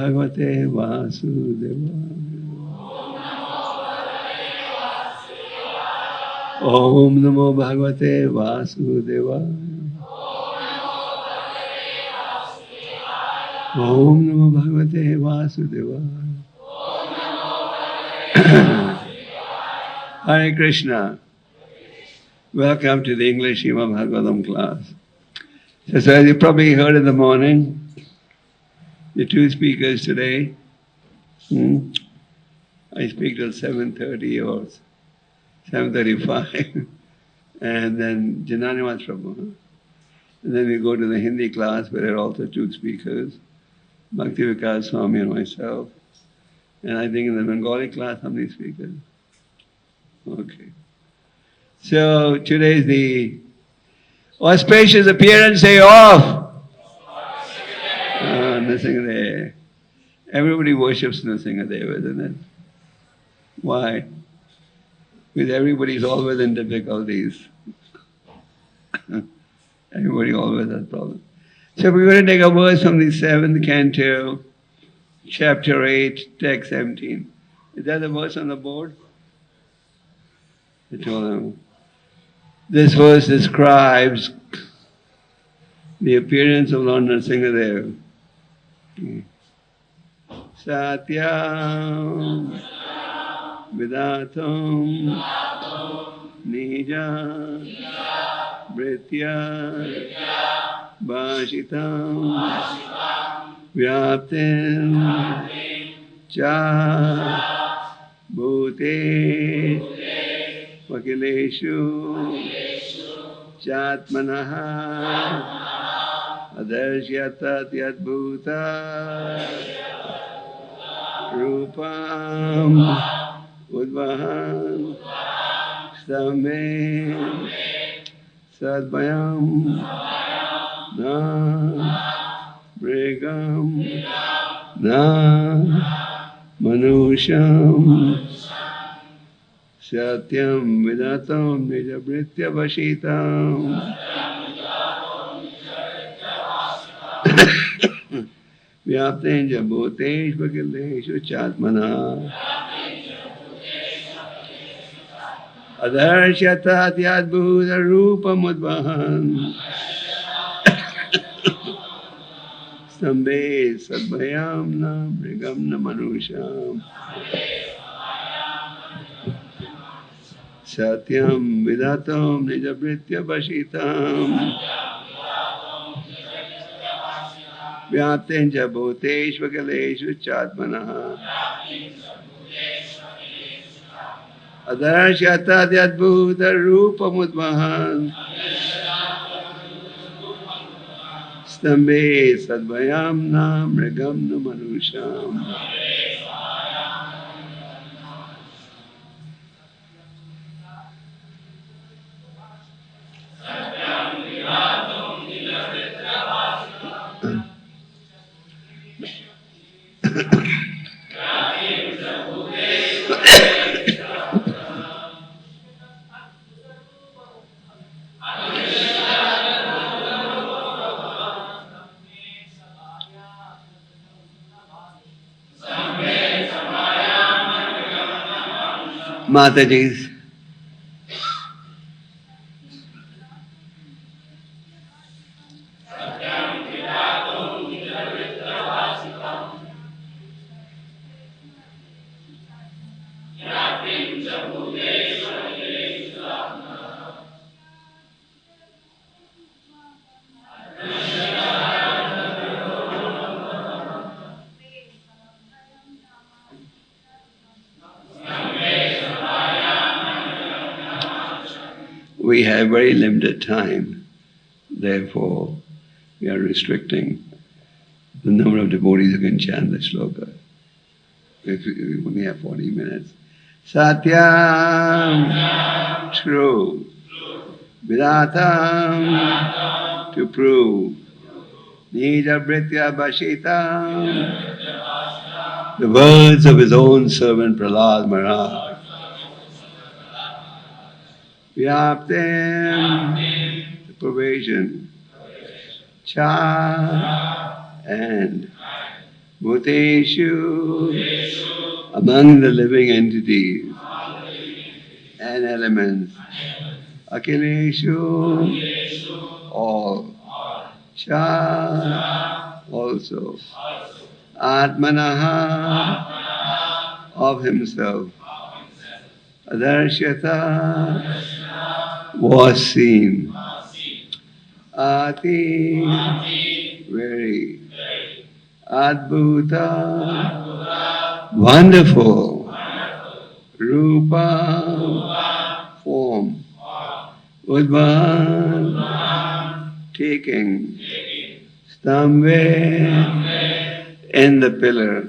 Bhagavate Vasudevaya. Om Namo Bhagavate Vasudevaya. Om Namo Bhagavate Vasudevaya. Hare Krishna. Welcome to the English Srimad Bhagavatam class. So as you probably heard in the morning, the two speakers today, I speak till 7:30 or 7:35, and then Janani Prabhu. And then we go to the Hindi class where there are also two speakers, Bhakti Vikas Swami and myself. And I think in the Bengali class, how many speakers? Okay. So today is the auspicious appearance day of Narasimha. Everybody worships Narasimha, isn't it? Why? Because everybody's always in difficulties. Everybody always has problems. So we're going to take a verse from the 7th canto, chapter 8, text 17. Is that the verse on the board? I told them. This verse describes the appearance of Lord Narasimha. Satyam Vidatam Nija Britya Bhashitam Vyaptim Cha Bhute Vakileshu Chatmanaha Adarshyatat Yadbhuta Rupam Udvahan Stame Sadmayam Na Brigam Na Manusham Satyam Vidatam Nijabritya Vashitam Vyaptenja Bhutesh Vakileshu Chatmana Adarshyatat Yadbhuta Rupamudvahan Stambe Sadbhayam Na Brigam Na Manusham Satyam Vidatam Nijabritya Vashitam Vyaptenja Bhutesh Vakileshu Chatmanaha Adarshyatat Yadbhuta Rupamudvahan Stambe Sadvayam Na Mrigam Na Manusham. Mataji's. We have very limited time, therefore we are restricting the number of devotees who can chant the shloka. If we only have 40 minutes. Satyam, true. Vidatam, to prove. Nija Britya Bhashitam, the words of his own servant Prahlad Maharaj. Vyaptem, the provision. Cha, and Bhuteshu, among the living entities and elements. Akhileshu, all. Cha, also. Atmanaha, of himself. Adarshata, was seen. Ati, very. Adbhuta, wonderful. Rupa, form. Udvan, taking. Stambhe, in the pillar.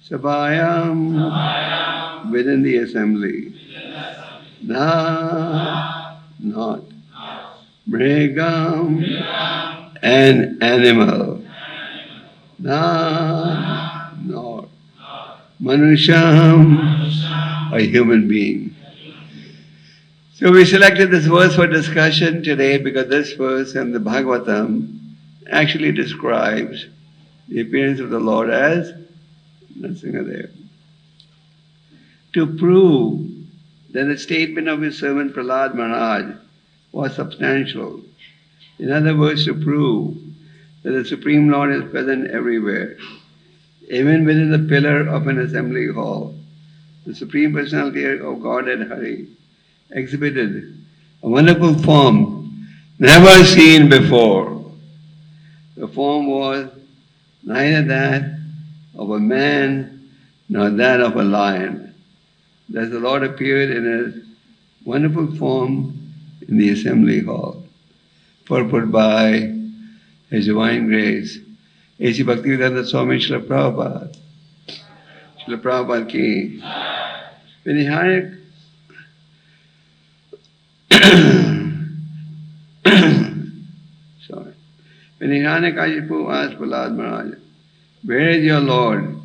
Sabhayam, within the assembly. Na, not. Mrigam, an animal. Na, not. Manusham, a human being. So we selected this verse for discussion today because this verse in the Bhagavatam actually describes the appearance of the Lord as Narasimha. To prove that the statement of his servant Prahlad Maharaj was substantial. In other words, to prove that the Supreme Lord is present everywhere, even within the pillar of an assembly hall. The Supreme Personality of Godhead Hari exhibited a wonderful form never seen before. The form was neither that of a man nor that of a lion. Thus the Lord appeared in a wonderful form in the assembly hall, purported by His Divine Grace, A.C. Bhaktivedanta Swami Srila Prabhupada. Srila Prabhupada ki. When Hiranyakashipu asked Prahlad Maharaja, where is your Lord?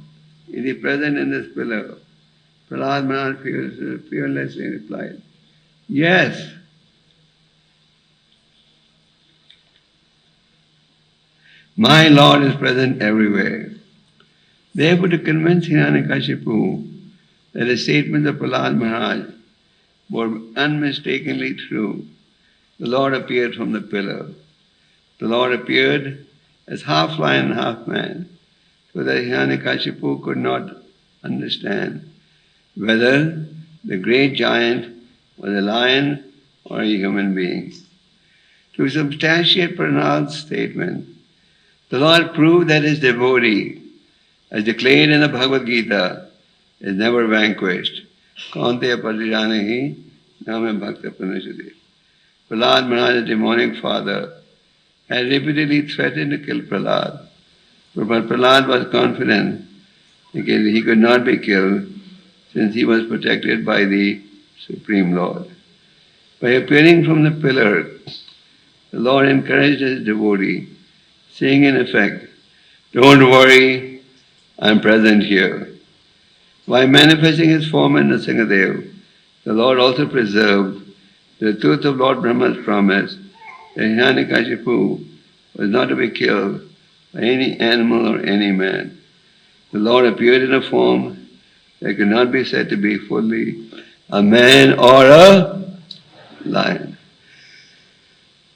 Is he present in this pillar? Prahlad Maharaj fearlessly replied, yes. My Lord is present everywhere. Therefore, to convince Hiranyakashipu that the statements of Prahlad Maharaj were unmistakably true, the Lord appeared from the pillar. The Lord appeared as half lion and half man, so that Hiranyakashipu could not understand whether the great giant was a lion or a human being. To substantiate Prahlad's statement, the Lord proved that his devotee, as declared in the Bhagavad Gita, is never vanquished. Kaunteya parijanahi name bhakta pranashati. Prahlad Maharaj's demonic father had repeatedly threatened to kill Prahlad, but Prahlad was confident that he could not be killed since he was protected by the Supreme Lord. By appearing from the pillar, the Lord encouraged his devotee, saying in effect, don't worry, I'm present here. By manifesting his form in Narasimha, the Lord also preserved the truth of Lord Brahma's promise that Hiranyakashipu was not to be killed by any animal or any man. The Lord appeared in a form that could not be said to be fully a man or a lion.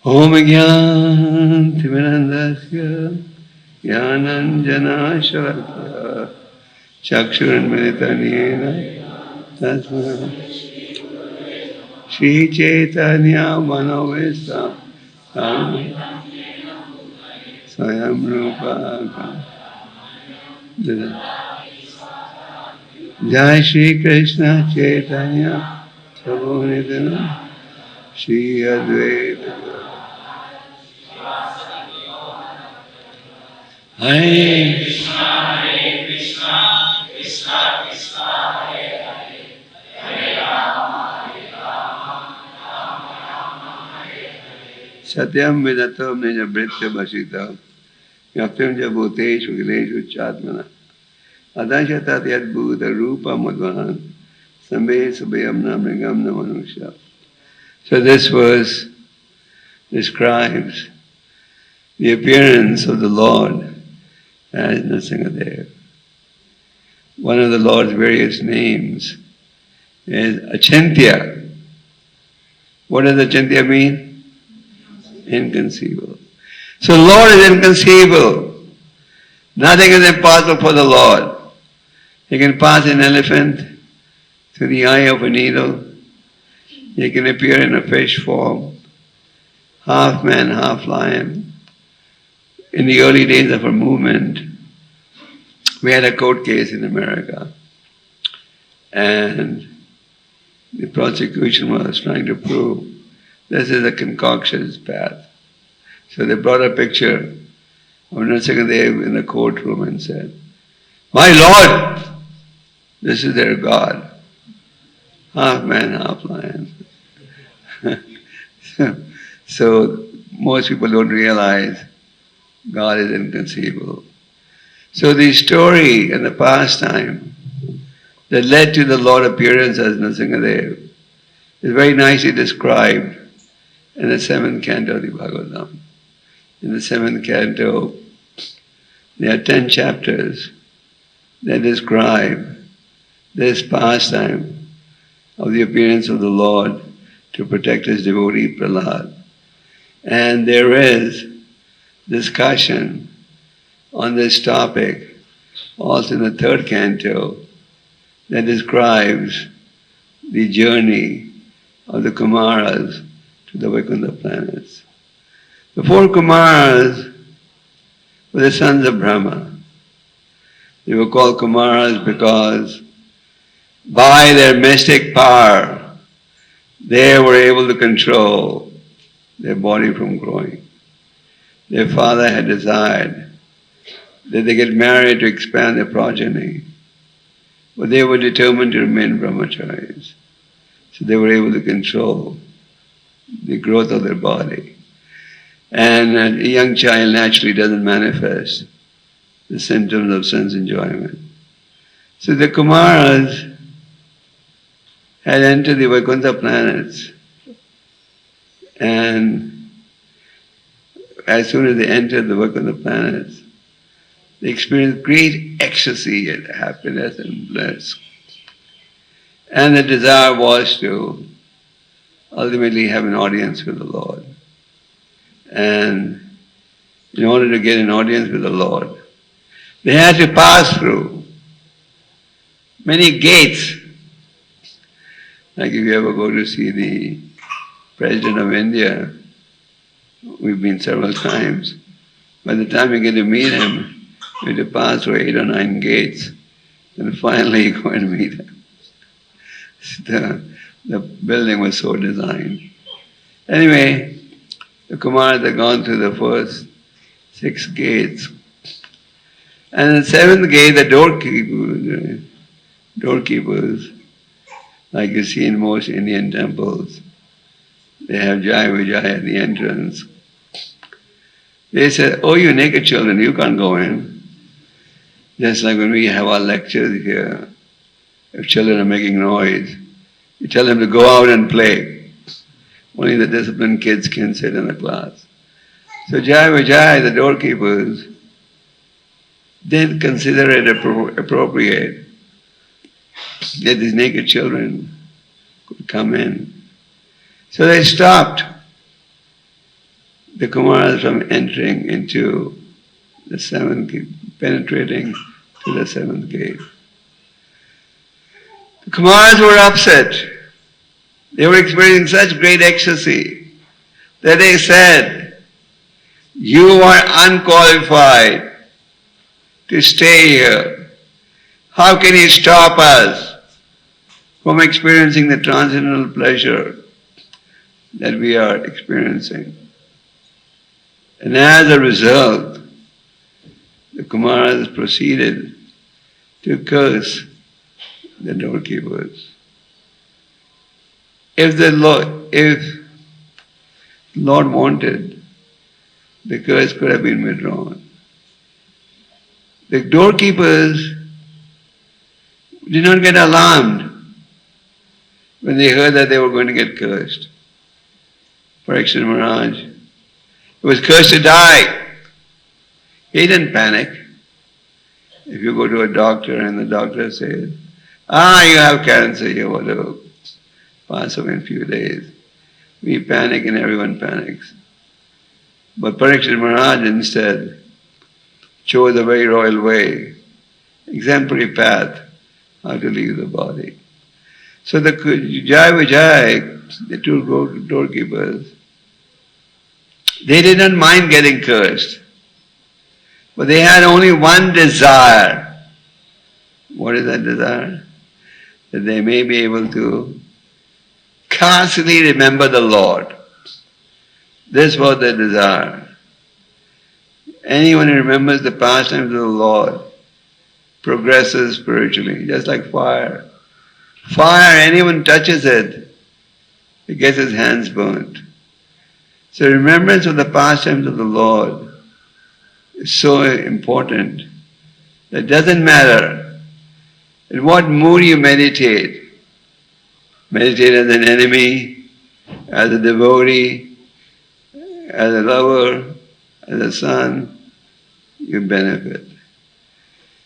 Om Jnana Timirandasya Jnananjana Shalakya Chakshurunmilitanena Tasma Shri Chaitanya Manavesa Swayam Rupa Jai Shri Krishna Chaitanya Prabhu Nityananda Shri Advaita Hare Krishna, Krishna Krishna, Hare Hare, Hare Rama, Rama Rama, Hare Hare. Satyam vidatam nija bhritya bhasita, vyaptyam ja bhuteshu gileshu chatmana, adashatat yadbhuta rupa madvahan, sambe subhayam namrigam namanusha. So this verse describes the appearance of the Lord as Narasimha. One of the Lord's various names is Achintya. What does Achintya mean? Inconceivable. So Lord is inconceivable. Nothing is impossible for the Lord. He can pass an elephant through the eye of a needle. He can appear in a fish form, half man, half lion. In the early days of our movement, we had a court case in America, and the prosecution was trying to prove this is a concoction's path. So they brought a picture of Narasimha in the courtroom and said, "My Lord, this is their God, half man, half lion." So most people don't realize God is inconceivable. So the story and the pastime that led to the Lord appearance as Narasimha is very nicely described in the 7th canto of the Bhagavatam. In the 7th canto, there are 10 chapters that describe this pastime of the appearance of the Lord to protect his devotee Prahlad. And there is discussion on this topic also in the 3rd canto that describes the journey of the Kumaras to the Vaikuntha planets. The 4 Kumaras were the sons of Brahma. They were called Kumaras because by their mystic power, they were able to control their body from growing. Their father had desired that they get married to expand their progeny, but they were determined to remain brahmacharis. So they were able to control the growth of their body. And a young child naturally doesn't manifest the symptoms of sense enjoyment. So the Kumaras had entered the Vaikuntha planets, and as soon as they entered the Vaikuntha planets, they experienced great ecstasy and happiness and bliss. And the desire was to ultimately have an audience with the Lord. And in order to get an audience with the Lord, they had to pass through many gates. Like if you ever go to see the President of India, we've been several times, by the time you get to meet him, you have to pass through 8 or 9 gates, and finally you go and meet him. The building was so designed. Anyway, the Kumaras had gone through the first 6 gates. And the 7th gate, the doorkeepers, like you see in most Indian temples, they have Jai Vijay at the entrance. They said, "Oh, you naked children, you can't go in." Just like when we have our lectures here, if children are making noise, you tell them to go out and play. Only the disciplined kids can sit in the class. So Jai Vijay, the doorkeepers, didn't consider it appropriate that these naked children could come in. So they stopped the Kumaras from entering into the 7th gate, penetrating to the 7th gate. The Kumaras were upset. They were experiencing such great ecstasy that they said, "You are unqualified to stay here. How can you stop us from experiencing the transcendental pleasure that we are experiencing?" And as a result, the Kumaras proceeded to curse the doorkeepers. If the Lord wanted, the curse could have been withdrawn. The doorkeepers did not get alarmed when they heard that they were going to get cursed. Parikshit Maharaj was cursed to die. He didn't panic. If you go to a doctor and the doctor says, you have cancer, you want to pass away in a few days, we panic and everyone panics. But Parikshit Maharaj instead chose a very royal way, exemplary path, how to leave the body. So the Jai Vijay, the two doorkeepers, they did not mind getting cursed. But they had only one desire. What is that desire? That they may be able to constantly remember the Lord. This was their desire. Anyone who remembers the pastimes of the Lord progresses spiritually, just like fire. Fire, anyone touches it, he gets his hands burnt. So remembrance of the pastimes of the Lord is so important. It doesn't matter in what mood you meditate. Meditate as an enemy, as a devotee, as a lover, as a son, you benefit.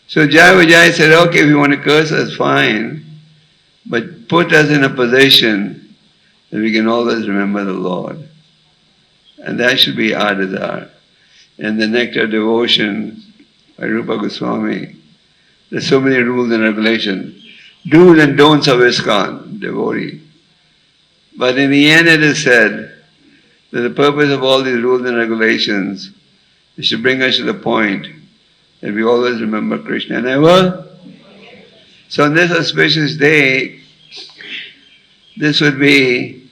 So Jai Vijay said, okay, if you want to curse us, fine, but put us in a position that we can always remember the Lord. And that should be our desire. In the Nectar of Devotion by Rupa Goswami, there's so many rules and regulations. Do's and don'ts of ISKCON, devotee. But in the end it is said that the purpose of all these rules and regulations is to bring us to the point that we always remember Krishna and ever. So on this auspicious day, this would be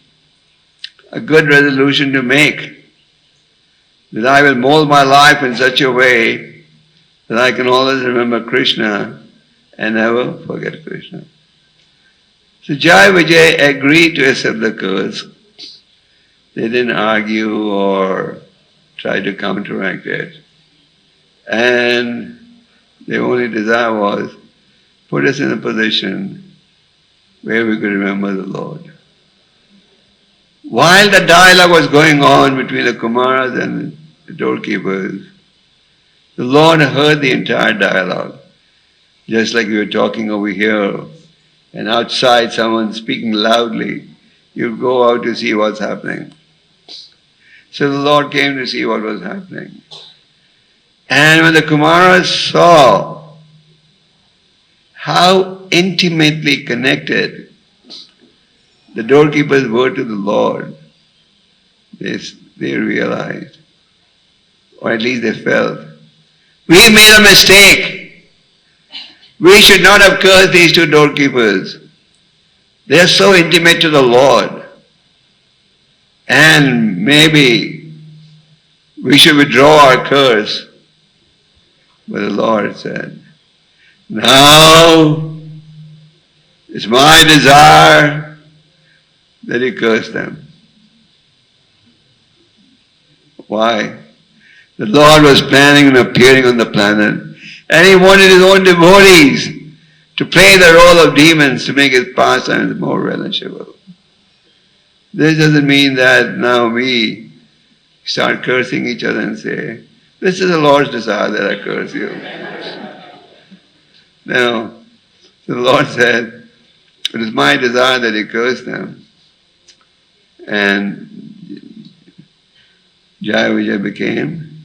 a good resolution to make, that I will mold my life in such a way that I can always remember Krishna and never forget Krishna. So Jai Vijay agreed to accept the curse. They didn't argue or try to counteract it. And their only desire was put us in a position where we could remember the Lord. While the dialogue was going on between the Kumaras and the doorkeepers, the Lord heard the entire dialogue. Just like we were talking over here, and outside someone speaking loudly, you go out to see what's happening. So the Lord came to see what was happening. And when the Kumaras saw how intimately connected the doorkeepers were to the Lord, they realized, or at least they felt, we made a mistake. We should not have cursed these two doorkeepers. They are so intimate to the Lord. And maybe we should withdraw our curse. But the Lord said, now it's my desire that you curse them. Why? The Lord was planning on appearing on the planet, and He wanted His own devotees to play the role of demons to make His pastimes more relishable. This doesn't mean that now we start cursing each other and say, this is the Lord's desire that I curse you. No. So the Lord said, it is my desire that you curse them. And Jai Vijay became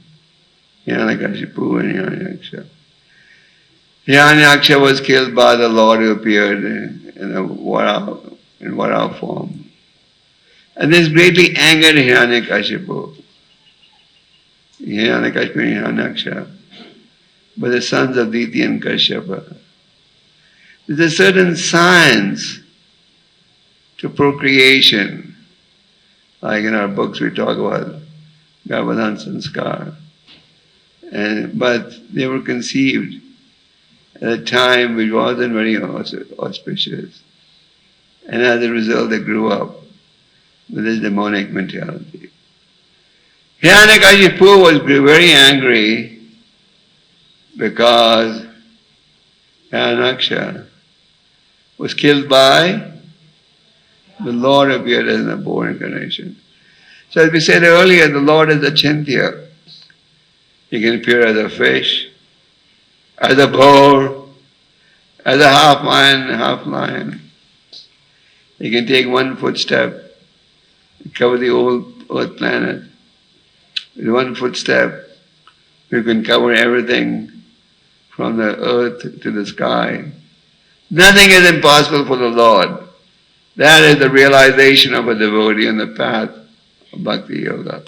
Hiranyakashipu and Hiranyaksha. Hiranyaksha was killed by the Lord who appeared in Vara form. And this greatly angered Hiranyakashipu. Hiranyakashipu and Hiranyaksha were the sons of Diti and Kashyapa. There's a certain science to procreation. Like in our books we talk about Garbhadan Sanskar. But they were conceived at a time which wasn't very auspicious. And as a result they grew up with this demonic mentality. Hiranyakashipu was very angry because Hiranyaksha was killed by the Lord appeared as a born incarnation. So as we said earlier, the Lord is a Chintya. He can appear as a fish, as a boar, as a half man, half lion. He can take one footstep, cover the whole earth planet. With one footstep, you can cover everything from the earth to the sky. Nothing is impossible for the Lord. That is the realization of a devotee on the path of Bhakti Yoga.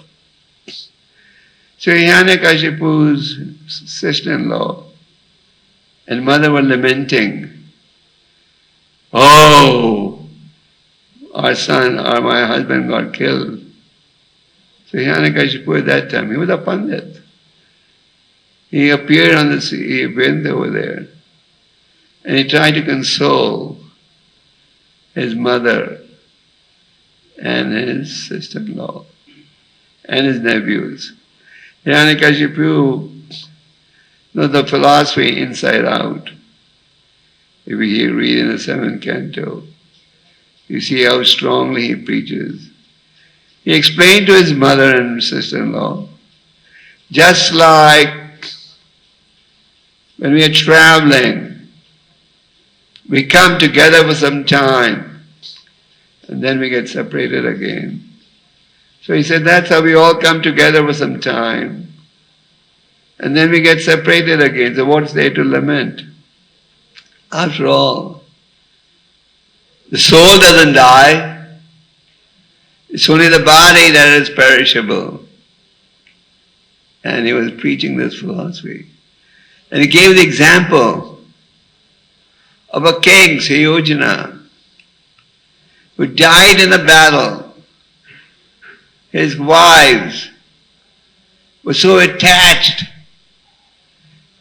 So Hiranyakashipu's sister-in-law and mother were lamenting, "Oh, our son or my husband got killed." So Hiranyakashipu at that time, he was a pandit. He appeared on the sea, he went over there, and he tried to console his mother and his sister-in-law and his nephews. Hiranyakashipu knows the philosophy inside out. If you read in the 7th canto, you see how strongly he preaches. He explained to his mother and sister-in-law, just like when we are traveling, we come together for some time and then we get separated again. So he said that's how we all come together for some time and then we get separated again. So what's there to lament? After all, the soul doesn't die. It's only the body that is perishable. And he was preaching this philosophy. And he gave the example of a king, 𝐃𝐢𝐬𝐭𝐫𝐚𝐜𝐿, who died in a battle. His wives were so attached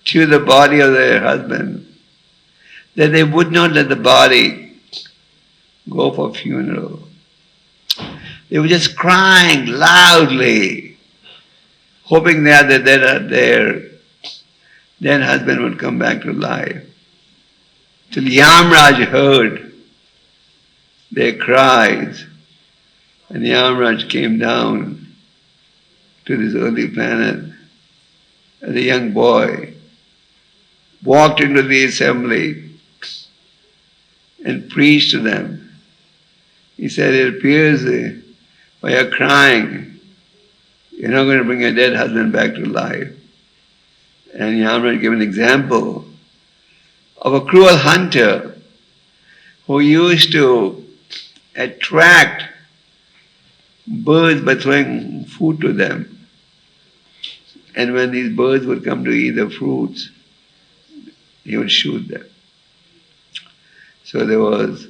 to the body of their husband that they would not let the body go for funeral. They were just crying loudly, hoping that their dead husband would come back to life. Till Yamraj heard their cries, and Yamraj came down to this earthly planet as a young boy, walked into the assembly and preached to them. He said, "It appears while you're crying, you're not going to bring your dead husband back to life." And Yamraj gave an example of a cruel hunter who used to attract birds by throwing food to them. And when these birds would come to eat the fruits, he would shoot them. So there was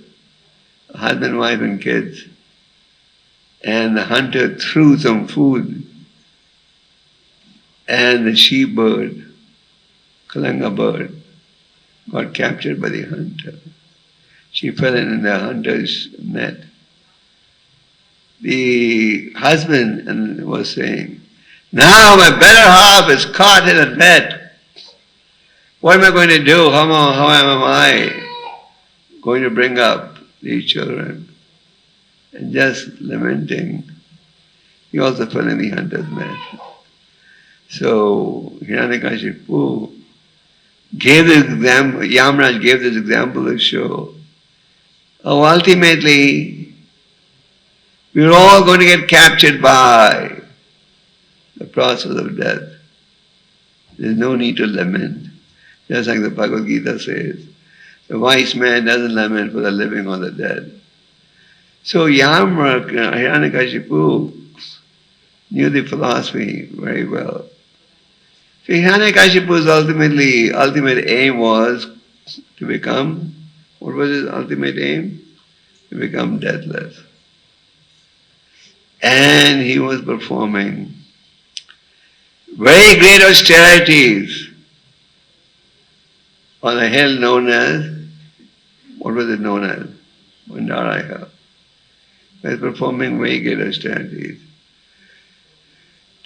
a husband, wife and kids. And the hunter threw some food. And the she-bird, Kalanga bird, got captured by the hunter. She fell in the hunter's net. The husband was saying, "Now my better half is caught in a net. What am I going to do? How am I going to bring up these children?" And just lamenting, he also fell in the hunter's net. So Hiranyakashipu gave this example, Yamraj gave this example to show how ultimately we're all going to get captured by the process of death. There's no need to lament. Just like the Bhagavad Gita says, the wise man doesn't lament for the living or the dead. So Hiranyakashipu knew the philosophy very well. So Hiranyakashipu's ultimate aim was to become, what was his ultimate aim? To become deathless. And he was performing very great austerities on a hill known as, what was it known as? Mandara Hill. He was performing very great austerities.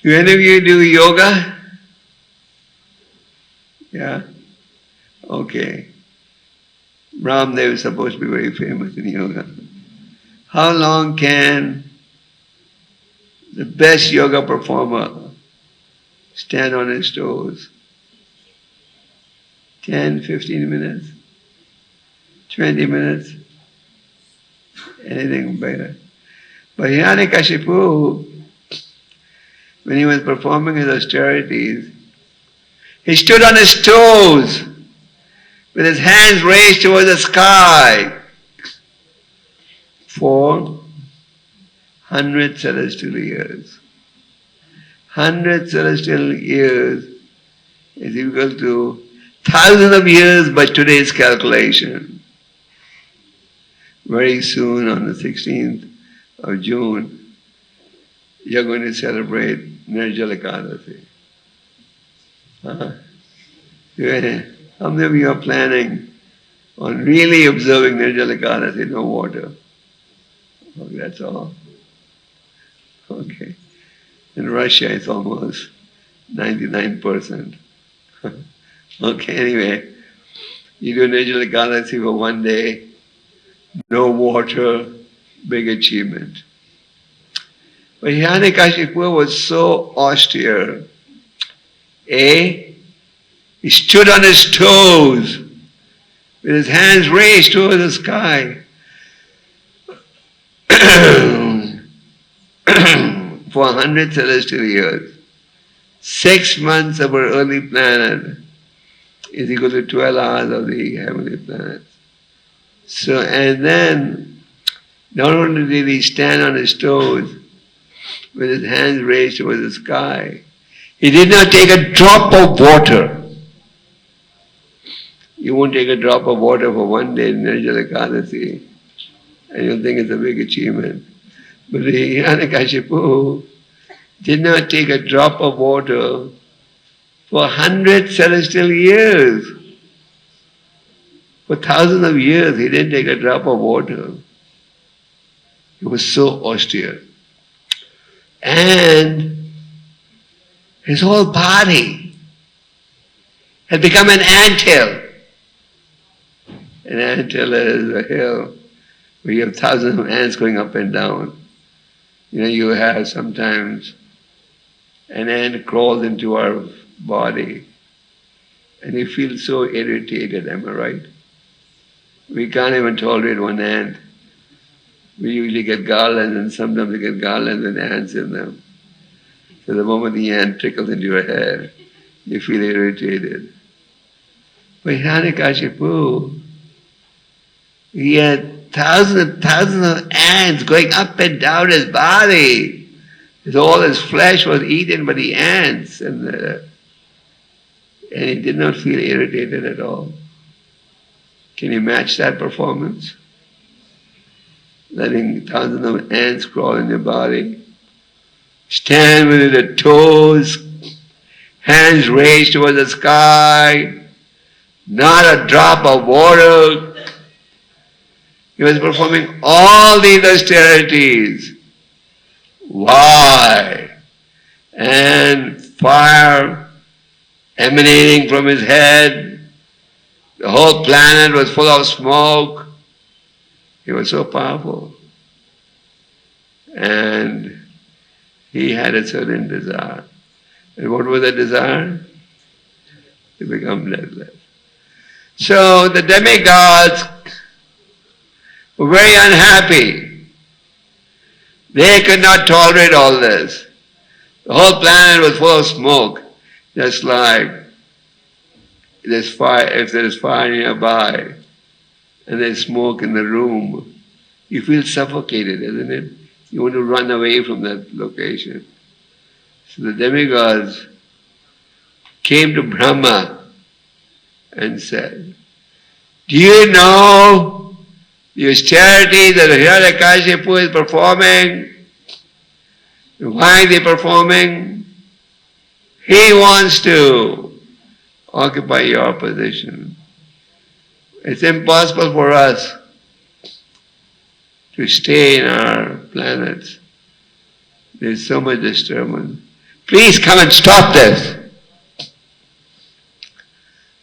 Do any of you do yoga? Yeah? Okay. Ramdev is supposed to be very famous in yoga. How long can the best yoga performer stand on his toes? 10, 15 minutes, 20 minutes, anything better. But Hiranyakashipu, when he was performing his austerities, he stood on his toes with his hands raised towards the sky for 100 celestial years. 100 celestial years is equal to thousands of years by today's calculation. Very soon, on the 16th of June, you're going to celebrate Nirjala Ekadasi. How many of you are planning on really observing Nirjala Ekadasi, no water? Oh, that's all. Okay. In Russia, it's almost 99%. Okay, anyway, you do Nirjala Ekadasi for one day, no water, big achievement. But Hiranyakashipu was so austere. He stood on his toes with his hands raised towards the sky for 100 celestial years. 6 months of our early planet is equal to 12 hours of the heavenly planets. So, and then, not only did he stand on his toes with his hands raised towards the sky, he did not take a drop of water. You won't take a drop of water for one day in Nirjala Ekadasi, and you'll think it's a big achievement. But Hiranyakashipu did not take a drop of water for 100 celestial years. For thousands of years, he didn't take a drop of water. He was so austere. And his whole body had become an anthill. An anthill is a hill where you have thousands of ants going up and down. You know, you have sometimes an ant crawls into our body and you feel so irritated, am I right? We can't even tolerate one ant. We usually get garlands, and sometimes we get garlands with ants in them. So the moment the ant trickles into your hair, you feel irritated. But Hiranyakashipu, he had thousands of ants going up and down his body. All his flesh was eaten by the ants, and he did not feel irritated at all. Can you match that performance? Letting thousands of ants crawl in your body. Stand with the toes, hands raised towards the sky, not a drop of water. He was performing all these austerities. Why? And fire emanating from his head. The whole planet was full of smoke. He was so powerful. And he had a certain desire. And what was the desire? To become deathless. So the demigods were very unhappy. They could not tolerate all this. The whole planet was full of smoke, just like there's fire, if there's fire nearby and there's smoke in the room, you feel suffocated, isn't it? You want to run away from that location. So the demigods came to Brahma and said, do you know the austerity that Hiranyakashipu is performing? Why is he performing? He wants to occupy your position. It's impossible for us to stay in our planets. There's so much disturbance. Please come and stop this.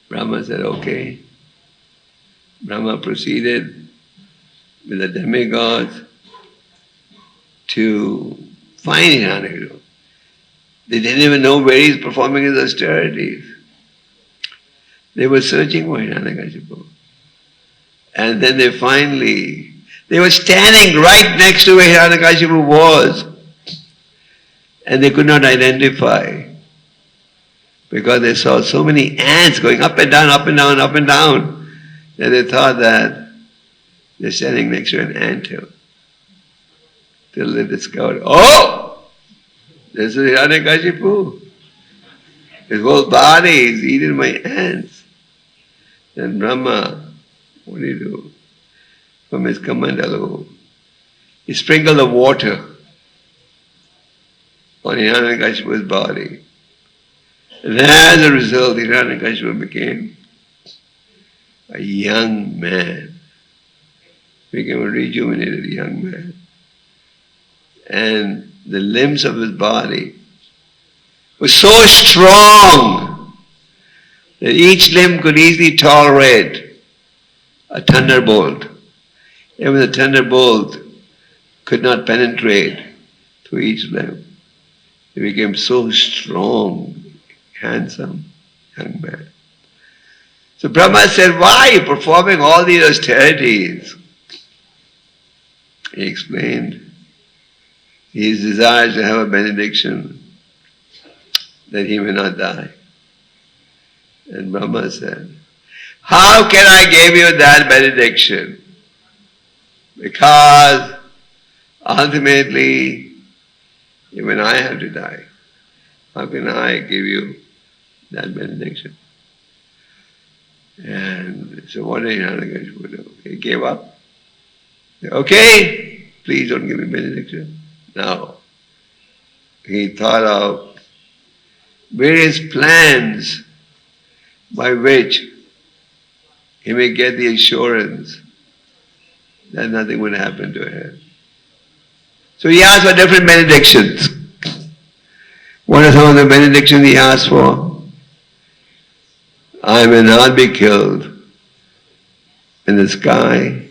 Brahma said, okay. Brahma proceeded with the demigods to find Hiranyakashipu. They didn't even know where he's performing his austerities. They were searching for Hiranyakashipu. And then they were standing right next to where Hiranyakashipu was. And they could not identify. Because they saw so many ants going up and down, up and down, up and down, that they thought that they're standing next to an anthill. Till they discovered, oh, this is Hiranyakashipu. His whole body is eaten by ants. Then Brahma, what do you do? From his kamandalu, he sprinkled the water on Hiranyakashipu's body. And as a result, Hiranyakashipu became a young man. Became a rejuvenated young man. And the limbs of his body were so strong that each limb could easily tolerate a thunderbolt. Even the thunderbolt could not penetrate through each limb. He became so strong, handsome young man. So Brahma said, why are you performing all these austerities? He explained, he desires to have a benediction that he may not die. And Brahma said, how can I give you that benediction? Because ultimately, even I have to die. How can I give you that benediction? And so what did Hiranyakashipu do? He gave up. Okay, please don't give me benediction. No. He thought of various plans by which he may get the assurance that nothing would happen to him. So he asked for different benedictions. What are some of the benedictions he asked for? I may not be killed in the sky,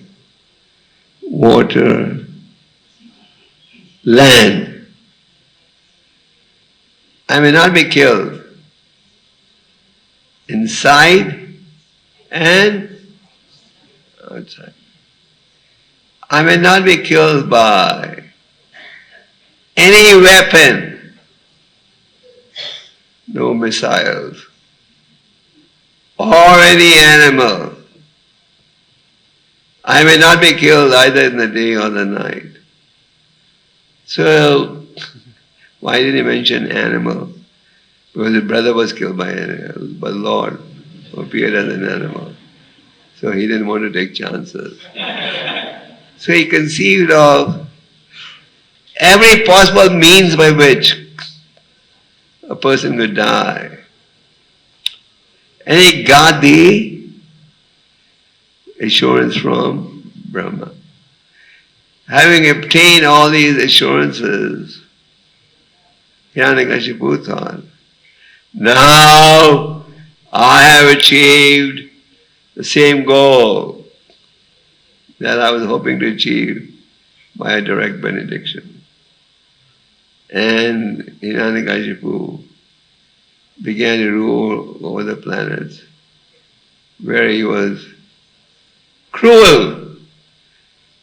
water, land. I may not be killed inside and outside. I may not be killed by any weapon, no missiles, or any animal. I may not be killed either in the day or the night. So, why did he mention animal? Because his brother was killed by an animal, but Lord appeared as an animal. So he didn't want to take chances. So he conceived of every possible means by which a person could die. And he got the assurance from Brahma. Having obtained all these assurances, Hiranyakashipu thought, now I have achieved the same goal that I was hoping to achieve by a direct benediction. And Hiranyakashipu began to rule over the planets, where he was cruel.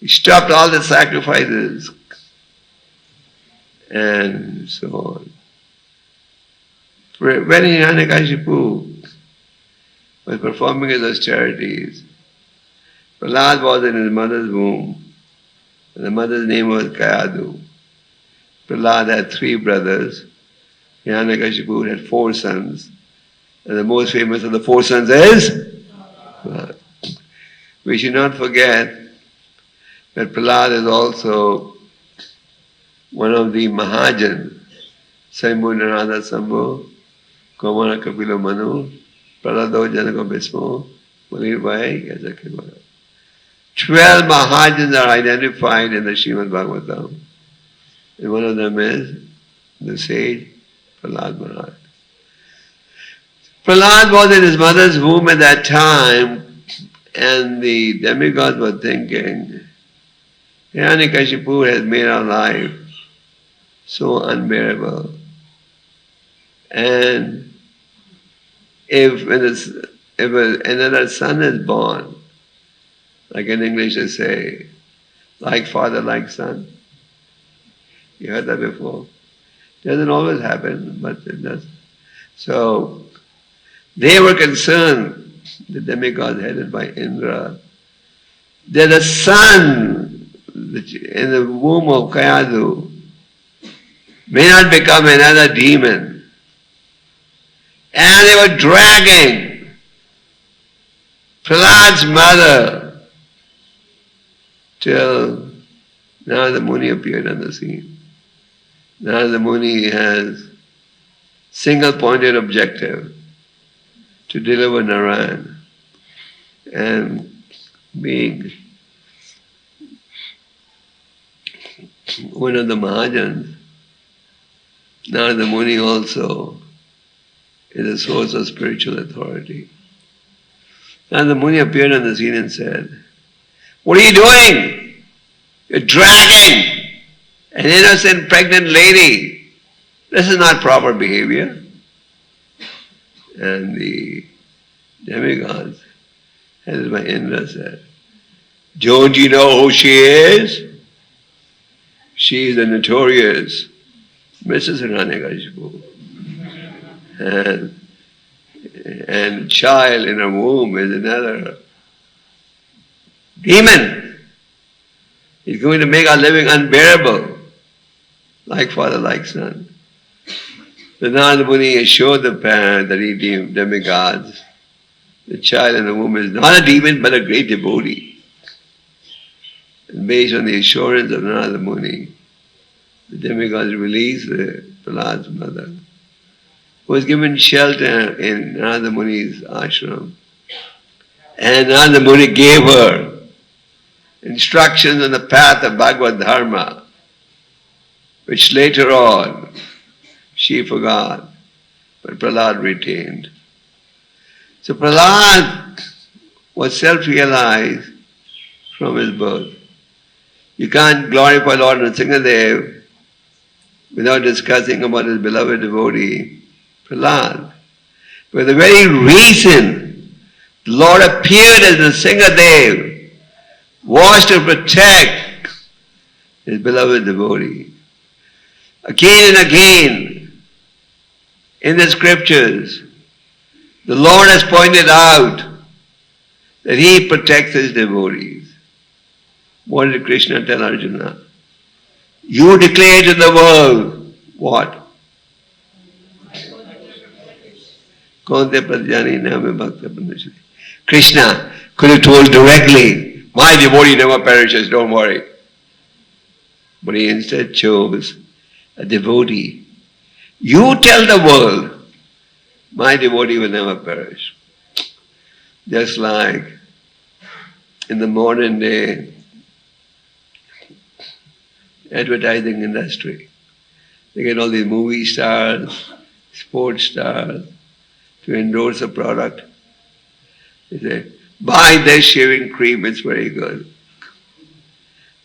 He stopped all the sacrifices and so on. When Hiranyakashipu was performing his austerities, Prahlad was in his mother's womb, and the mother's name was 𝐃𝐢𝐬𝐭𝐫𝐚𝐜𝐿. Prahlad had 3 brothers. Hiranyakashipu had 4 sons. And the most famous of the 4 sons is Prahlad. We should not forget that Prahlad is also one of the Maharajas. Sambhu Narada Sambhu, Kumara Kapilo Manu, Prahlado Janako Bhismo, Mulirvai, Yajakimara. 12 Maharajas are identified in the Srimad Bhagavatam. And one of them is the sage Prahlad Maharaj. Prahlad was in his mother's womb at that time, and the demigods were thinking, Hiranyakashipu has made our life so unbearable. And if when if another son is born, like in English they say, like father, like son. You heard that before? It doesn't always happen, but it does. So, they were concerned, the demigods headed by Indra, that the son in the womb of 𝐾𝐢𝐬𝐭𝐫𝐚𝐜𝐿 may not become another demon. And they were dragging Prahlad's mother till Narada Muni appeared on the scene. Narada Muni has single-pointed objective to deliver Narayan. And being one of the Mahajans, Narada Muni also is a source of spiritual authority. Narada Muni appeared on the scene and said, "What are you doing? You're dragging an innocent pregnant lady. This is not proper behavior." And the demigods, headed by Indra, said, "Don't you know who she is? She is the notorious Mrs. Hiranyakashipu. And child in her womb is another demon. He's going to make our living unbearable, like father, like son." The Narada Muni assured the parent that he deemed demigods. The child in the womb is not a demon but a great devotee. And based on the assurance of Narada Muni, the demigods released Prahlad's mother, who was given shelter in Narada Muni's ashram. And Narada Muni gave her instructions on the path of Bhagavad Dharma, which later on she forgot, but Prahlad retained. So Prahlad was self-realized from his birth. You can't glorify Lord Narasimha without discussing about his beloved devotee, Prahlad. For the very reason the Lord appeared as Narasimha was to protect his beloved devotee. Again and again, in the scriptures, the Lord has pointed out that He protects His devotees. What did Krishna tell Arjuna? You declare to the world what? Krishna could have told directly, my devotee never perishes, don't worry. But he instead chose a devotee. You tell the world, my devotee will never perish. Just like in the modern day advertising industry, they get all these movie stars, sports stars to endorse a product. They say, buy this shaving cream, it's very good.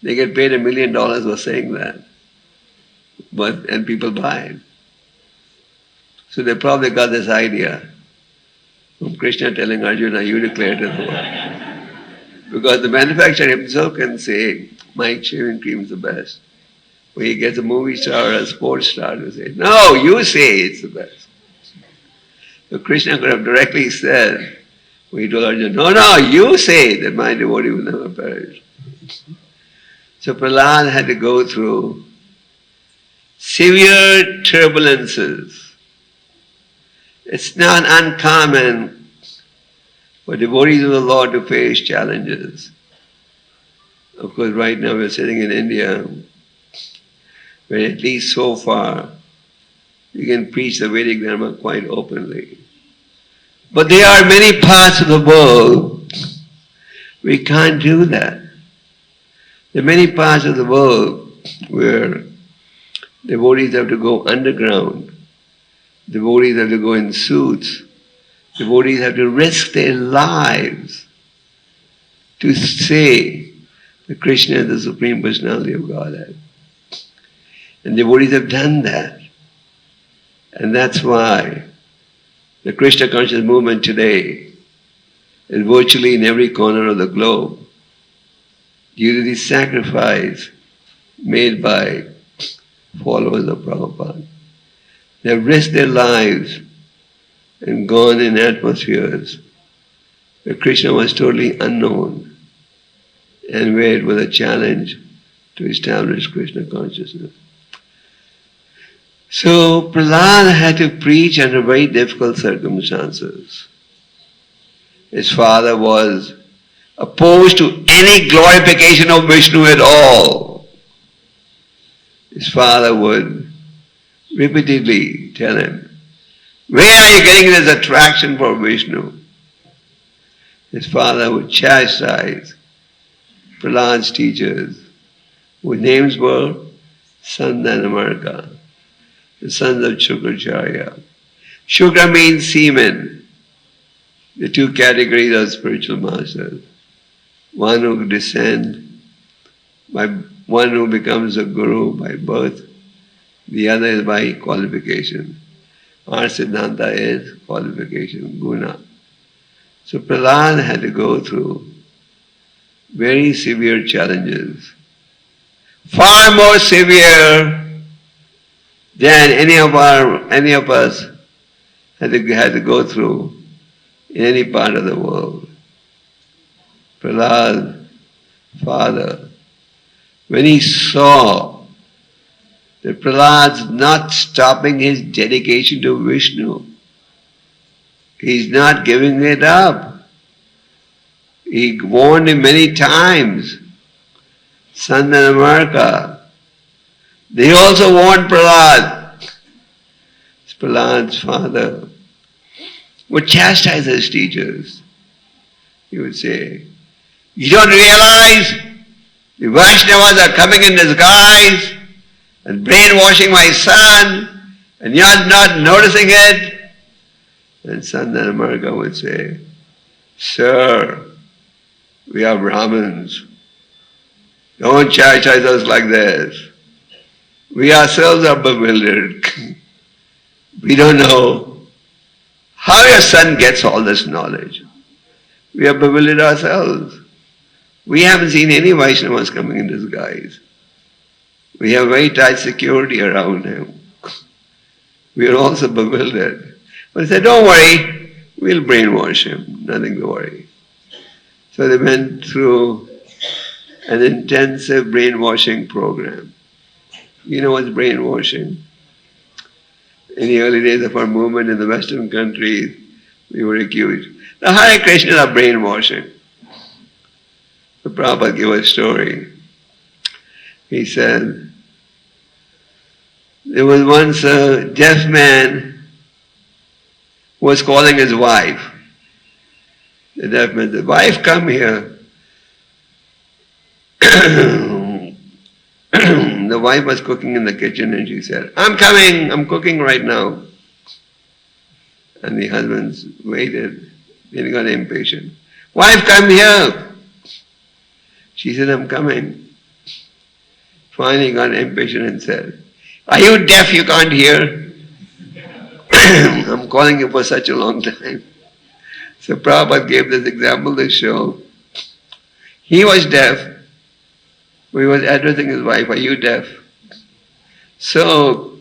They get paid $1 million for saying that. And people buy it. So they probably got this idea from Krishna telling Arjuna, you declare to the world. Because the manufacturer himself can say, my shaving cream is the best. When he gets a movie star or a sports star to say, no, you say it's the best. So Krishna could have directly said, when he told Arjuna, no, you say that my devotee will never perish. So Prahlad had to go through severe turbulences. It's not uncommon for devotees of the Lord to face challenges. Of course, right now we're sitting in India, where at least so far you can preach the Vedic Dharma quite openly. But there are many parts of the world we can't do that. There are many parts of the world where devotees have to go underground. Devotees have to go in suits. Devotees have to risk their lives to say that Krishna is the Supreme Personality of Godhead. And devotees have done that. And that's why the Krishna conscious movement today and virtually in every corner of the globe, due to the sacrifice made by followers of Prabhupada. They have risked their lives and gone in atmospheres where Krishna was totally unknown and where it was a challenge to establish Krishna consciousness. So Prahlad had to preach under very difficult circumstances. His father was opposed to any glorification of Vishnu at all. His father would repeatedly tell him, "Where are you getting this attraction for Vishnu?" His father would chastise Prahlad's teachers, whose names were Sanda and Amarka, the sons of Shukracharya. Shukra means semen, the two categories of spiritual masters. One who becomes a guru by birth, the other is by qualification. Our Siddhanta is qualification, guna. So Prahlad had to go through very severe challenges, far more severe than any of us had to go through in any part of the world. Prahlad's father, when he saw that Prahlad's not stopping his dedication to Vishnu, he's not giving it up. He warned him many times. Sanda and Amarka, they also warned Prahlad. Prahlad's father would chastise his teachers. He would say, "You don't realize the Vaishnavas are coming in disguise and brainwashing my son, and you're not noticing it?" And Sanda and Amarka would say, "Sir, we are Brahmins. Don't chastise us like this. We ourselves are bewildered. We don't know how your son gets all this knowledge. We are bewildered ourselves. We haven't seen any Vaishnavas coming in disguise. We have very tight security around him. We are also bewildered." But he said, "Don't worry, we'll brainwash him, nothing to worry." So they went through an intensive brainwashing program. You know what's brainwashing? In the early days of our movement in the Western countries, we were accused. The Hare Krishna are brainwashing. The Prabhupada gave a story. He said, there was once a deaf man who was calling his wife. The deaf man said, "Wife, come here." The wife was cooking in the kitchen and she said, "I'm coming, I'm cooking right now." And the husband waited, then he got impatient. "Wife, come here." She said, "I'm coming." Finally he got impatient and said, "Are you deaf, you can't hear? I'm calling you for such a long time." So Prabhupada gave this example to show he was deaf. He was addressing his wife, "Are you deaf?" So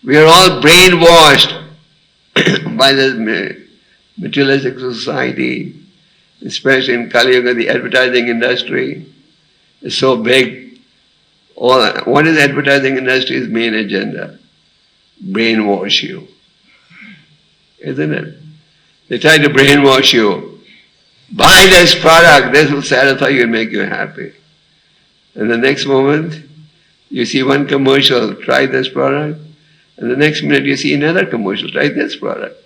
we are all brainwashed by this materialistic society, especially in Kali Yuga. The advertising industry is so big. What is advertising industry's main agenda? Brainwash you. Isn't it? They try to brainwash you. Buy this product, this will satisfy you and make you happy. And the next moment, you see one commercial, try this product. And the next minute you see another commercial, try this product.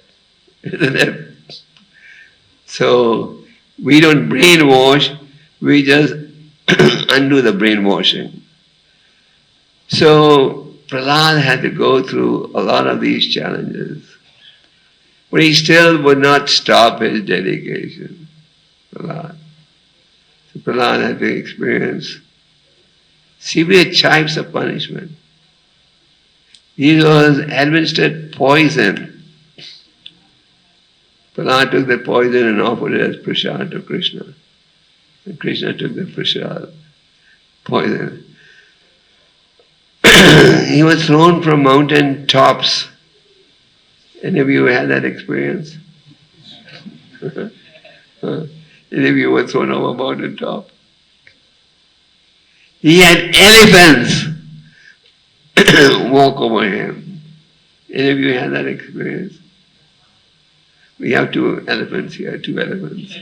Isn't it? So, we don't brainwash, we just undo the brainwashing. So, Prahlad had to go through a lot of these challenges. But he still would not stop his dedication. Prahlad. So Prahlad had to experience severe types of punishment. He was administered poison Prahlad took the poison and offered it as prasad to Kṛṣṇa. And Kṛṣṇa took the prasad, poison. He was thrown from mountain tops. Any of you had that experience? Any of you were thrown over a mountain top? He had elephants walk over him. Any of you had that experience? We have 2 elephants here, 2 elephants.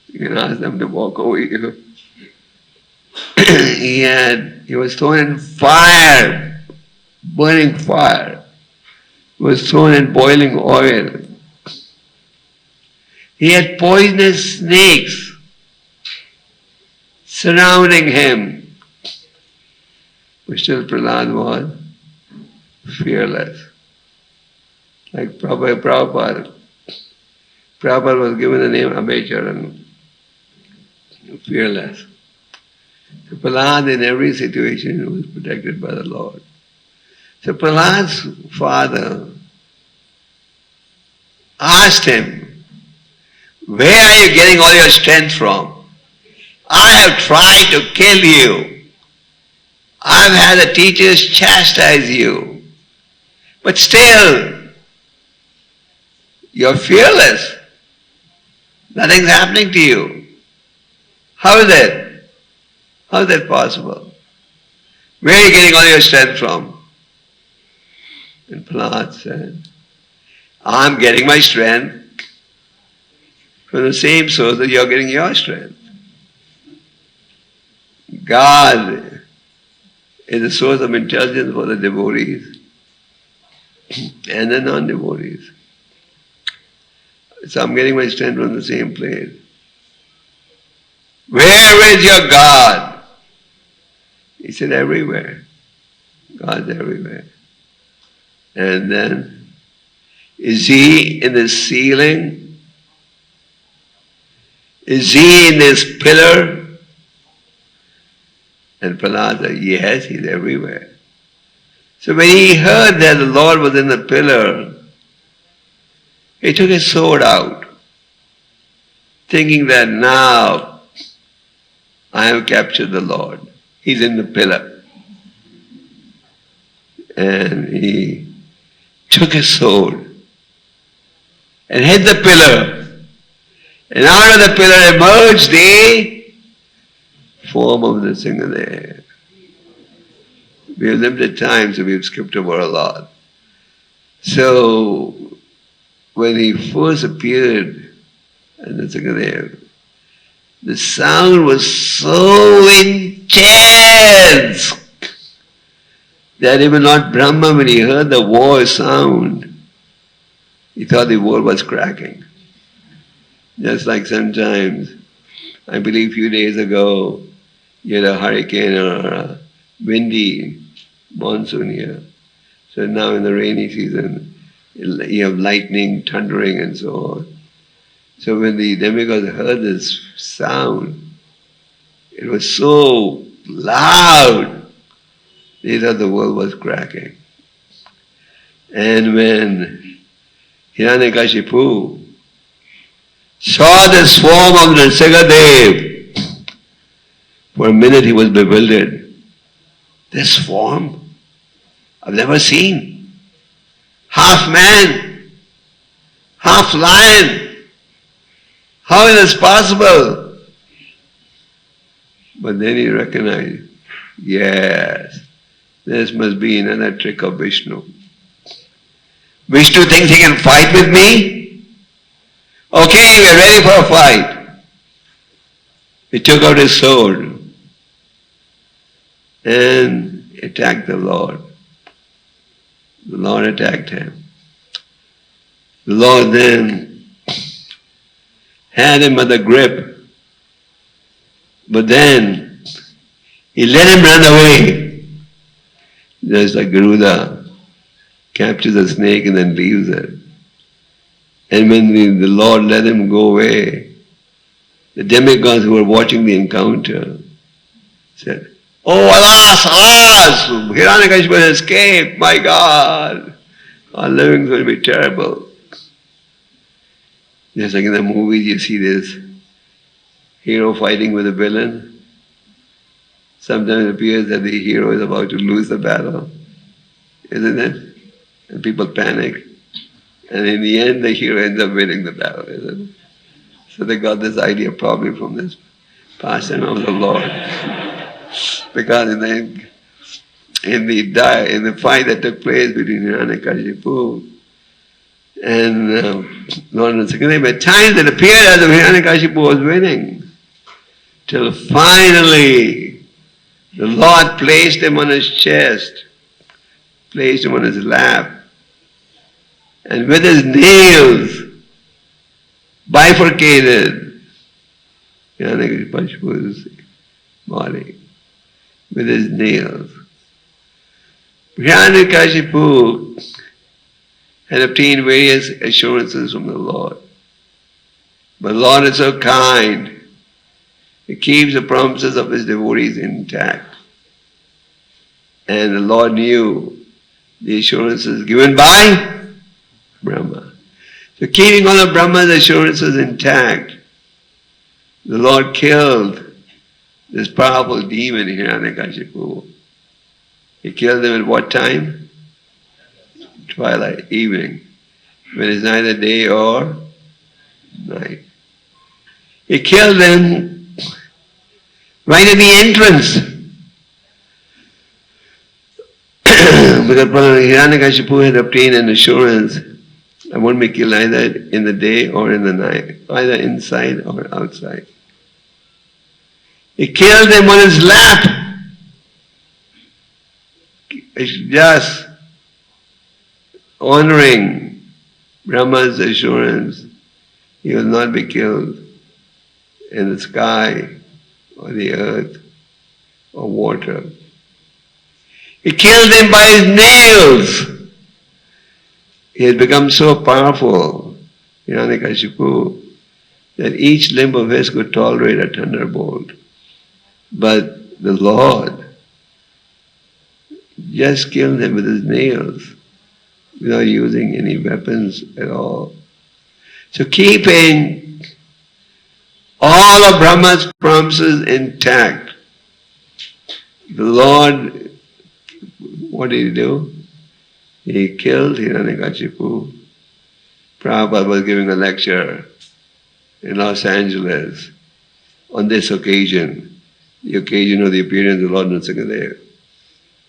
You can ask them to walk over you. He was thrown in fire, burning fire. He was thrown in boiling oil. He had poisonous snakes surrounding him. But still Prahlad was fearless. Like Prabhupada. Prabhupada was given the name Abhecharan, fearless. So Prahlad in every situation was protected by the Lord. So Prahlad's father asked him, "Where are you getting all your strength from? I have tried to kill you. I've had the teachers chastise you. But still, you're fearless. Nothing's happening to you. How is it? How is that possible? Where are you getting all your strength from?" And Prahlad said, "I'm getting my strength from the same source that you're getting your strength. God is the source of intelligence for the devotees and the non-devotees. So I'm getting my strength from the same place. Where is your God?" He said, "Everywhere. God's everywhere." And then, "Is He in the ceiling? Is He in this pillar?" And Prahlad said, "Yes, He's everywhere." So when he heard that the Lord was in the pillar, he took his sword out, thinking that now I have captured the Lord. He's in the pillar. And he took his sword and hit the pillar. And out of the pillar emerged the form of Narasimha. We have limited time, so we've skipped over a lot. So, when he first appeared at Narasimha, the sound was so intense that even Lord Brahma, when he heard the war sound, he thought the world was cracking. Just like sometimes, I believe a few days ago, you had a hurricane or a windy monsoon here. So now in the rainy season, you have lightning, thundering and so on. So when the demigods heard this sound, it was so loud, they thought the world was cracking. And when Hiranyakashipu saw the swarm of Narasimha, for a minute he was bewildered. This form I've never seen. Half man, half lion. How is this possible? But then he recognized, yes, this must be another trick of Vishnu. Vishnu thinks he can fight with me? Okay, we are ready for a fight. He took out his sword and attacked the Lord. The Lord attacked him. The Lord then had him at the grip, but then he let him run away. Just like Garuda captures a snake and then leaves it. And when the Lord let him go away, the demigods who were watching the encounter said, "Oh, alas, alas! Hiranyakashipu has escaped, my God! Our living is going to be terrible." Just like in the movies you see this hero fighting with a villain. Sometimes it appears that the hero is about to lose the battle, isn't it? And people panic. And in the end the hero ends up winning the battle, isn't it? So they got this idea probably from this pastime of the Lord. Because in the fight that took place between Hiranyakashipu and Lord Narasimha, at times it appeared as if Hiranyakashipu was winning. Till finally the Lord placed him on his chest, placed him on his lap, and with his nails bifurcated Hiranyakashipu's body with his nails. Hiranyakashipu had obtained various assurances from the Lord. But the Lord is so kind, He keeps the promises of His devotees intact. And the Lord knew the assurances given by Brahma. So keeping all of Brahma's assurances intact, the Lord killed this powerful demon Hiranyakashipu. He killed him at what time? Twilight, evening, when it's neither day or night. He killed him right at the entrance. Because Hiranyakashipu had obtained an assurance, I won't be killed either in the day or in the night, either inside or outside. He killed him on his lap. It's just honoring Brahma's assurance. He will not be killed in the sky or the earth or water. He killed him by his nails. He has become so powerful, Hiranyakashipu, that each limb of his could tolerate a thunderbolt. But the Lord just killed him with his nails without using any weapons at all. So keeping all of Brahma's promises intact, the Lord, what did He do? He killed Hiranyakashipu. Prabhupada was giving a lecture in Los Angeles on this occasion, the occasion of the appearance of Lord Narasimha.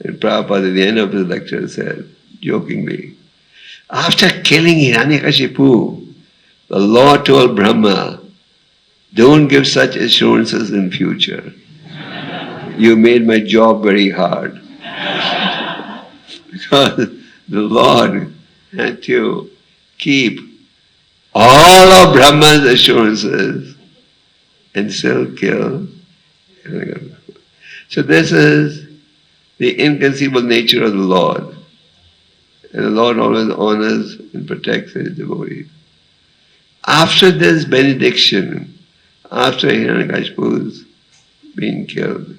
And Prabhupada at the end of the lecture said, jokingly, after killing Hiranyakashipu, the Lord told Brahma, don't give such assurances in future. You made my job very hard. Because the Lord had to keep all of Brahma's assurances and still kill Hiranyakashipu. So this is the inconceivable nature of the Lord. And the Lord always honors and protects His devotees. After this benediction, after Hiranyakashipu's being killed,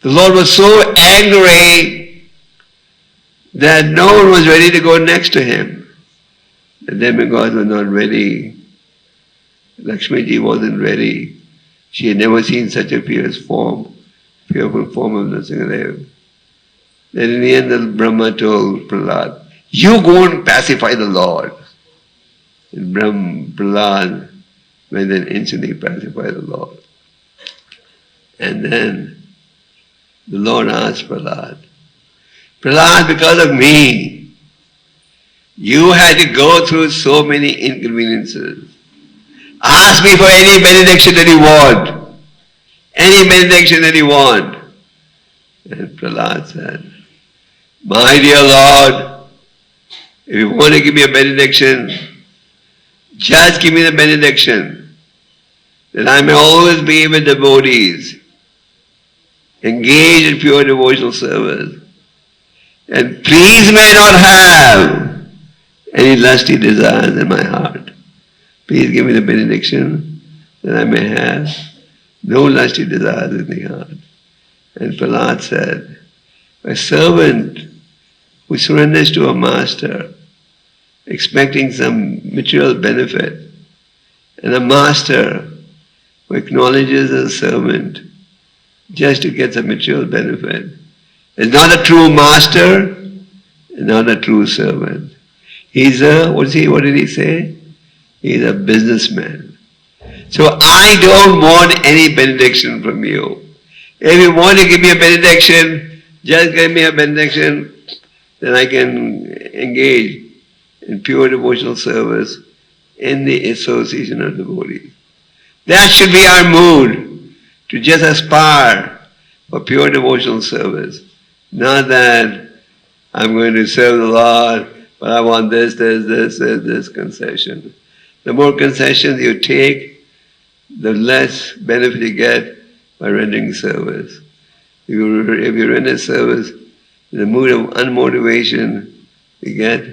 the Lord was so angry that no one was ready to go next to Him. The demigods were not ready. Lakshmiji wasn't ready. She had never seen such a fearful form of Narasimha. Then in the end, the Brahma told Prahlad, you go and pacify the Lord. And Prahlad went and instantly pacified the Lord. And then the Lord asked Prahlad, because of me, you had to go through so many inconveniences. Ask me for any benediction that you want. Any benediction that you want. And Prahlad said, my dear Lord, if you want to give me a benediction, just give me the benediction that I may always be with devotees, engaged in pure devotional service, and please may not have any lusty desires in my heart. Please give me the benediction that I may have no lusty desires in the heart. And Prahlad said, a servant who surrenders to a master, expecting some material benefit, And a master who acknowledges a servant just to get some material benefit is not a true master, and not a true servant. He's what did he say? He's a businessman. So I don't want any benediction from you. If you want to give me a benediction, just give me a benediction, then I can engage in pure devotional service in the association of devotees. That should be our mood, to just aspire for pure devotional service. Not that I'm going to serve the Lord, but I want this concession. The more concessions you take, the less benefit you get by rendering service. If you render service in the mood of unmotivation, you get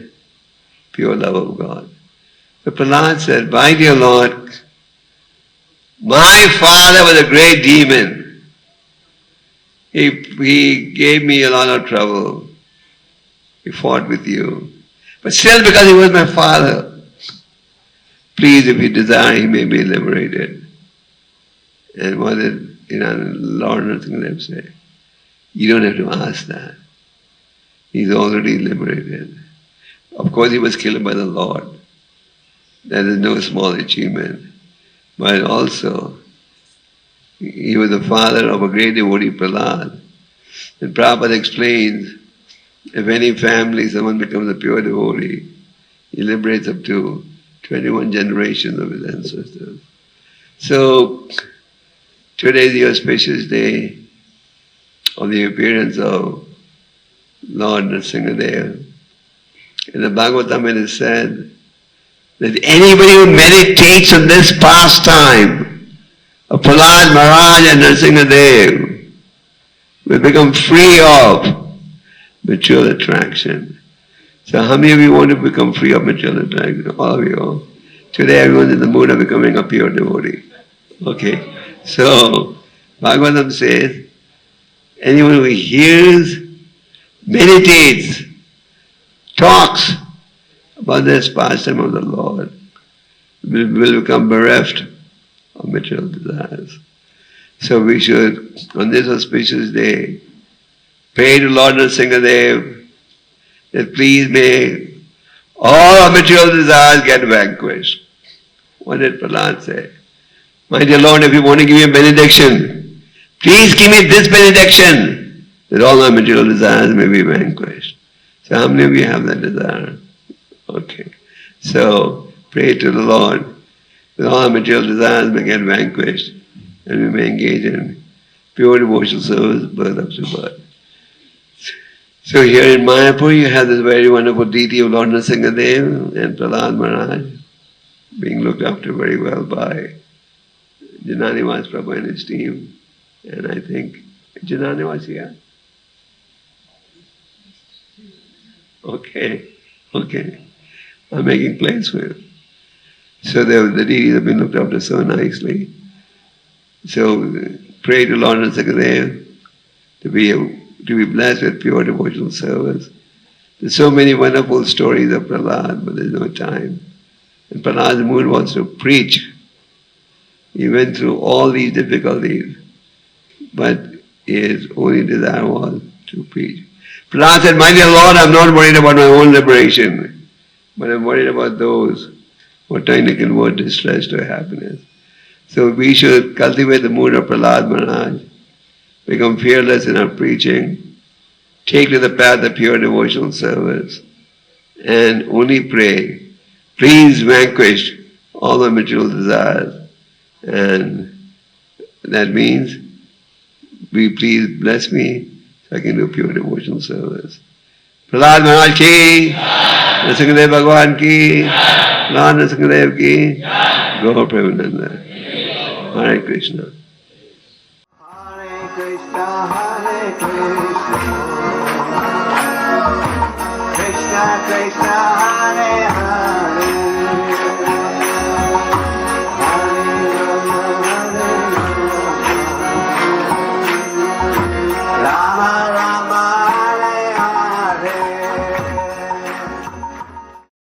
pure love of God. So Prahlad said, "My dear Lord, my father was a great demon. He gave me a lot of trouble. He fought with you. But still, because he was my father, please, if you desire, he may be liberated." And what did Lord Narasimha say? You don't have to ask that. He's already liberated. Of course, he was killed by the Lord. That is no small achievement. But also, he was the father of a great devotee, Prahlad. And Prabhupada explains, if any family, someone becomes a pure devotee, he liberates up to 21 generations of his ancestors. So, today is the auspicious day of the appearance of Lord Narasimha. In the Bhagavatam it is said that anybody who meditates on this pastime of Prahlad Maharaj and Narasimha will become free of material attraction. So how many of you want to become free of material attraction? All of you. Today everyone is in the mood of becoming a pure devotee. Okay. So Bhagavatam says, anyone who hears, meditates, talks about this pastime of the Lord will become bereft of material desires. So we should, on this auspicious day, pray to Lord Narasimha that please may all our material desires get vanquished. What did Prahlad say? My dear Lord, if you want to give me a benediction, please give me this benediction, that all my material desires may be vanquished. So how many of you have that desire? Okay. So pray to the Lord that all our material desires may get vanquished and we may engage in pure devotional service, birth after birth. So here in Mayapur you have this very wonderful deity of Lord Narasimha and Prahlad Maharaj being looked after very well by Janani Prabhu and his team. And I think Janani was here. Okay. I'm making place for you. So the deities have been looked after so nicely. So pray to Lord Narasimha to be blessed with pure devotional service. There's so many wonderful stories of Prahlad, but there's no time. And Prahlad's mood was to preach. He went through all these difficulties, but his only desire was to preach. Prahlad said, my dear Lord, I'm not worried about my own liberation, but I'm worried about those who are trying to convert distress to happiness. So we should cultivate the mood of Prahlad Maharaj, become fearless in our preaching, take to the path of pure devotional service, and only pray, please vanquish all the material desires. And that means, please bless me so I can do pure devotional service. Prahlad Maharaj ki, Narasimha Bhagwan ki, Lord Narasimha ki, Gaur Premananda. Hare Krishna. Hare Krishna, Hare Krishna, Krishna Krishna, Hare Hare.